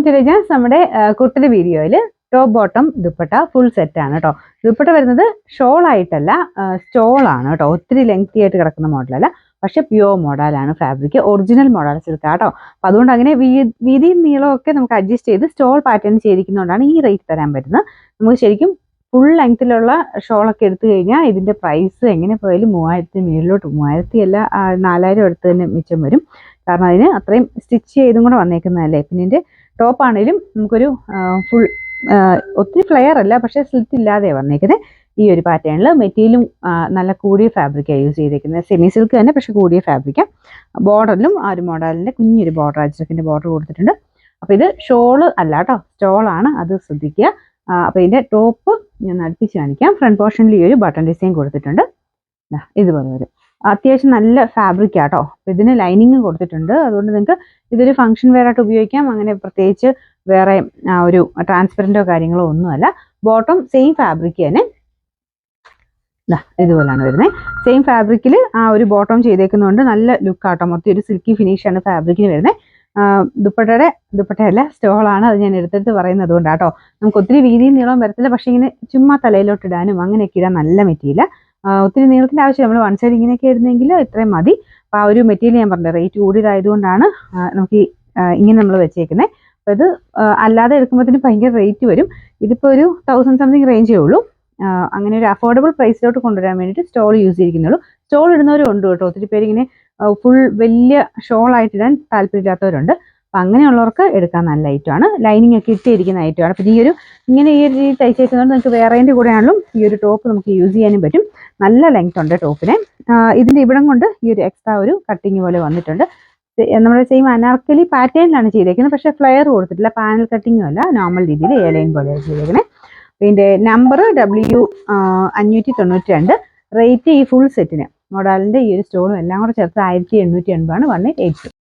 To രജാസ്. നമ്മുടെ കുട്ടരി വീഡിയോയിൽ top bottom dupatta full set ആണ് കേട്ടോ. ദുപ്പട്ട വരുന്നത് ഷോൾ ആയിട്ടല്ല, സ്റ്റോളാണ് കേട്ടോ. ഒത്തിരി ലെങ്തി ആയിട്ട് കിടക്കുന്ന മോഡലല്ല, പക്ഷെ പ്യുവർ മോഡലാണ്. ഫാബ്രിക് ഒറിജിനൽ മോഡൽ സിൽക്കാണ് കേട്ടോ. അപ്പം അതുകൊണ്ട് അങ്ങനെ വീതിയും നീളവും ഒക്കെ നമുക്ക് അഡ്ജസ്റ്റ് ചെയ്ത് സ്റ്റോൾ പാറ്റേൺ ചെയ്തിരിക്കുന്നതുകൊണ്ടാണ് ഈ റേറ്റ് തരാൻ പറ്റുന്നത്. നമുക്ക് ശരിക്കും ഫുൾ ലെങ്ത്തിലുള്ള ഷോളൊക്കെ എടുത്തു കഴിഞ്ഞാൽ ഇതിൻ്റെ പ്രൈസ് എങ്ങനെ പോയാലും 3000 മേളിലോട്ട്, 3000 അല്ല 4000 അടുത്ത് തന്നെ മിച്ചം വരും. കാരണം അതിന് അത്രയും സ്റ്റിച്ച് ചെയ്തും കൂടെ വന്നേക്കുന്നതല്ലേ. പിന്നെ ഇതിൻ്റെ ടോപ്പ് ആണെങ്കിലും നമുക്കൊരു ഫുൾ ഒത്തിരി ഫ്ലെയർ അല്ല, പക്ഷേ സ്ലിറ്റ് ഇല്ലാതെ വന്നേക്കുന്നത്. ഈ ഒരു പാറ്റേണിൽ മെറ്റീരിയലും നല്ല കൂടിയ ഫാബ്രിക്കാണ് യൂസ് ചെയ്തേക്കുന്നത്. സെമി സിൽക്ക് തന്നെ, പക്ഷേ കൂടിയ ഫാബ്രിക്കാണ്. ബോർഡറിലും ആ ഒരു മോഡലിൻ്റെ കുഞ്ഞൊരു ബോർഡർ, അജ്രക്കിൻ്റെ ബോർഡർ കൊടുത്തിട്ടുണ്ട്. അപ്പോൾ ഇത് ഷോള് അല്ല കേട്ടോ, സ്റ്റോളാണ്, അത് ശ്രദ്ധിക്കുക. അപ്പോൾ ഇതിൻ്റെ ടോപ്പ് ഞാൻ അടുപ്പിച്ച് കാണിക്കാം. ഫ്രണ്ട് പോർഷനിൽ ഈ ഒരു ബട്ടൺ ഡിസൈൻ കൊടുത്തിട്ടുണ്ട്. ഇതുപോലെ വരും. അത്യാവശ്യം നല്ല ഫാബ്രിക് ആട്ടോ. അപ്പോൾ ഇതിന് ലൈനിങ് കൊടുത്തിട്ടുണ്ട്. അതുകൊണ്ട് നിങ്ങൾക്ക് ഇതൊരു ഫംഗ്ഷൻ വെയർ ആയിട്ട് ഉപയോഗിക്കാം. അങ്ങനെ പ്രത്യേകിച്ച് വേറെ ഒരു ട്രാൻസ്പെറൻറ്റോ കാര്യങ്ങളോ ഒന്നുമല്ല. ബോട്ടം സെയിം ഫാബ്രിക് തന്നെ ഇതുപോലെയാണ് വരുന്നത്. സെയിം ഫാബ്രിക്കിൽ ആ ഒരു ബോട്ടം ചെയ്തേക്കുന്നതുകൊണ്ട് നല്ല ലുക്കാട്ടോ. മൊത്തം ഒരു സിൽക്കി ഫിനിഷാണ് ഫാബ്രിക്കിന് വരുന്നത്. ദുപ്പട്ടയല്ല, സ്റ്റോളാണ്. അത് ഞാൻ എടുത്തെടുത്ത് പറയുന്നത് അതുകൊണ്ടാട്ടോ. നമുക്ക് ഒത്തിരി വീതിയും നീളവും വരത്തില്ല, പക്ഷേ ഇങ്ങനെ ചുമ്മാ തലയിലോട്ട് ഇടാനും അങ്ങനെയൊക്കെ ഇടാൻ നല്ല മെറ്റീരിയൽ. ഒത്തിരി നീളത്തിൻ്റെ ആവശ്യം, നമ്മൾ വൺ സൈഡ് ഇങ്ങനെയൊക്കെ ഇടുന്നെങ്കിൽ ഇത്രയും മതി. അപ്പോൾ ആ ഒരു മെറ്റീരിയൽ ഞാൻ പറഞ്ഞത് റേറ്റ് കൂടിയതായതുകൊണ്ടാണ് നമുക്ക് ഇങ്ങനെ നമ്മൾ വെച്ചേക്കുന്നത്. അപ്പോൾ ഇത് അല്ലാതെ എടുക്കുമ്പോഴത്തേന് ഭയങ്കര റേറ്റ് വരും. ഇതിപ്പോൾ ഒരു 1000 സംതിങ് റേഞ്ചേ ഉള്ളൂ. അങ്ങനെ ഒരു അഫോർഡബിൾ പ്രൈസിലോട്ട് കൊണ്ടുവരാൻ വേണ്ടിയിട്ട് സ്റ്റോൾ യൂസ് ചെയ്തിരിക്കുന്നുള്ളൂ. സ്റ്റോൾ ഇടുന്നവരും ഉണ്ട് കേട്ടോ. ഒത്തിരി പേര് ഇങ്ങനെ ഫുൾ വലിയ ഷോളായിട്ട് ഇടാൻ താല്പര്യമില്ലാത്തവരുണ്ട്. അപ്പം അങ്ങനെയുള്ളവർക്ക് എടുക്കാൻ നല്ല ഐറ്റമാണ്. ലൈനിങ് ഒക്കെ ഇട്ടിരിക്കുന്ന ഐറ്റമാണ്. പിന്നെ ഈ ഒരു രീതി തയ്ച്ചേക്കുന്നതുകൊണ്ട് നിങ്ങൾക്ക് വേറേൻ്റെ കൂടെയാണെങ്കിലും ഈ ഒരു ടോപ്പ് നമുക്ക് യൂസ് ചെയ്യാനും പറ്റും. നല്ല ലെങ്ത് ഉണ്ട് ടോപ്പിന്. ഇതിൻ്റെ ഇവിടം കൊണ്ട് ഈ ഒരു എക്സ്ട്രാ ഒരു കട്ടിങ് പോലെ വന്നിട്ടുണ്ട്. നമ്മുടെ സെയിം അനാർക്കലി പാറ്റേണിലാണ് ചെയ്തേക്കുന്നത്, പക്ഷേ ഫ്ലെയർ കൊടുത്തിട്ടില്ല. പാനൽ കട്ടിങ്ങും അല്ല, നോർമൽ രീതിയിൽ എ ലൈൻ പോലെയാണ് ചെയ്തേക്കുന്നത്. ഇതിൻ്റെ നമ്പർ W592. റേറ്റ് ഈ ഫുൾ സെറ്റിന് മോഡലിൻ്റെ ഈ ഒരു സ്റ്റോണും എല്ലാം കൂടെ ചേർത്ത് 1880 ആണ് 1882.